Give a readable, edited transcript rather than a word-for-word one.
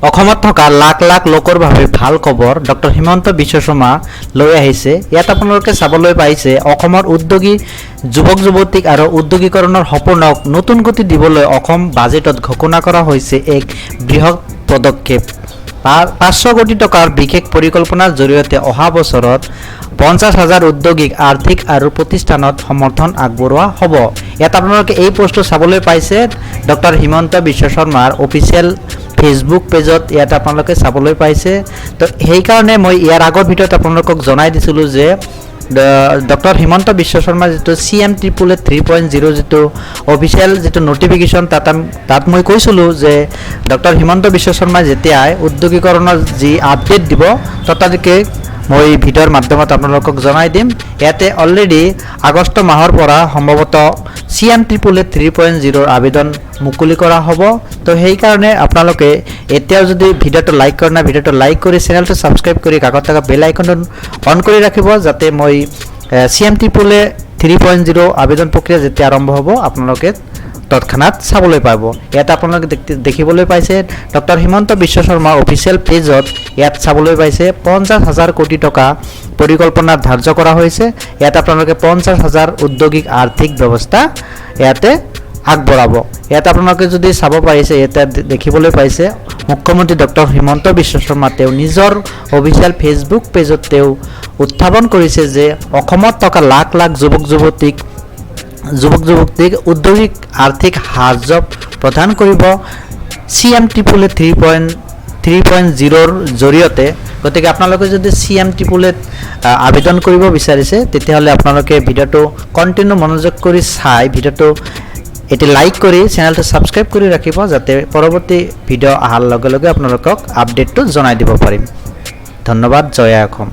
অসমত থকা লাখ লাখ লোকৰ বাবে ভাল খবৰ ডক্টৰ হিমন্ত বিশ্ব শৰ্মা লৈ আহিছে। ইয়াত আপোনালোকে চাবলৈ পাইছে অসমৰ উদ্যোগী যুৱক যুৱতীক আৰু উদ্যোগীকৰণৰ সপোনক নতুন গতি দিবলৈ অসম বাজেটত ঘোষণা কৰা হৈছে এক বৃহৎ পদক্ষেপ। 500 কোটি টকাৰ বিশেষ পৰিকল্পনাৰ জৰিয়তে অহা বছৰত 50,000 উদ্যোগীক আৰ্থিক আৰু প্ৰতিষ্ঠানত সমৰ্থন আগবঢ়োৱা হ'ব। ইয়াত আপোনালোকে এই পোষ্টটো চাবলৈ পাইছে ডক্টৰ হিমন্ত বিশ্ব শৰ্মাৰ অফিচিয়েল ফেচবুক পেজত ইয়াত আপোনালোকে চাবলৈ পাইছে। তো সেইকাৰণে মই ইয়াৰ আগৰ ভিডিঅ'ত আপোনালোকক জনাই দিছিলোঁ যে ডক্টৰ হিমন্ত বিশ্ব শৰ্মাৰ যিটো CM888 3.0 যিটো অফিচিয়েল যিটো নটিফিকেশ্যন তাত মই কৈছিলোঁ যে ডক্টৰ হিমন্ত বিশ্ব শৰ্মাই যেতিয়াই উদ্যোগীকৰণৰ যি আপডেট দিব ততাতকে মই ভিডিঅ'ৰ মাধ্যমত আপোনালোকক জনাই দিম। ইয়াতে অলৰেডি আগষ্ট মাহৰ পৰা সম্ভৱতঃ CM888 3.0 আবেদন মুকলি কৰা হ'ব। তো সেইকাৰণে আপোনালোকে এতিয়াও যদি ভিডিঅ'টো লাইক কৰা নাই ভিডিঅ'টো লাইক কৰি চেনেলটো ছাবস্ক্ৰাইব কৰি কাষত থকা বেল আইকনটো অন কৰি ৰাখিব যাতে মই CM888 3.0 আবেদন প্ৰক্ৰিয়া যেতিয়া আৰম্ভ হ'ব আপোনালোকে তৎক্ষণাত চাবলৈ পাব। ইয়াত আপোনালোকে দেখিবলৈ পাইছে ডক্টৰ হিমন্ত বিশ্ব শৰ্মা অফিচিয়েল পেজত ইয়াত চাবলৈ পাইছে 50,000 কোটি টকা পৰিকল্পনা ধাৰ্য কৰা হৈছে। ইয়াত আপোনালোকে 50,000 উদ্যোগিক আৰ্থিক ব্যৱস্থা ইয়াতে আগবঢ়াব। ইয়াত আপোনালোকে যদি চাব পাৰিছে ইয়াতে দেখিবলৈ পাইছে মুখ্যমন্ত্ৰী ডক্টৰ হিমন্ত বিশ্ব শৰ্মা তেওঁ নিজৰ অফিচিয়েল ফেচবুক পেজত তেওঁ উত্থাপন কৰিছে যে অসমত থকা লাখ লাখ যুৱক যুৱতীক উদ্যোগিক আৰ্থিক সাহায্য প্ৰদান কৰিব CM888 3.0ৰ জৰিয়তে। গতিকে আপোনালোকে যদি CM888 আবেদন কৰিব বিচাৰিছে তেতিয়াহ'লে আপোনালোকে ভিডিঅ'টো কণ্টিনিউ মনোযোগ কৰি চাই ভিডিঅ'টো এটি লাইক কৰি চেনেলটো ছাবস্ক্ৰাইব কৰি ৰাখিব যাতে পৰৱৰ্তী ভিডিঅ' অহাৰ লগে লগে আপোনালোকক আপডেটটো জনাই দিব পাৰিম। ধন্যবাদ। জয় অসম।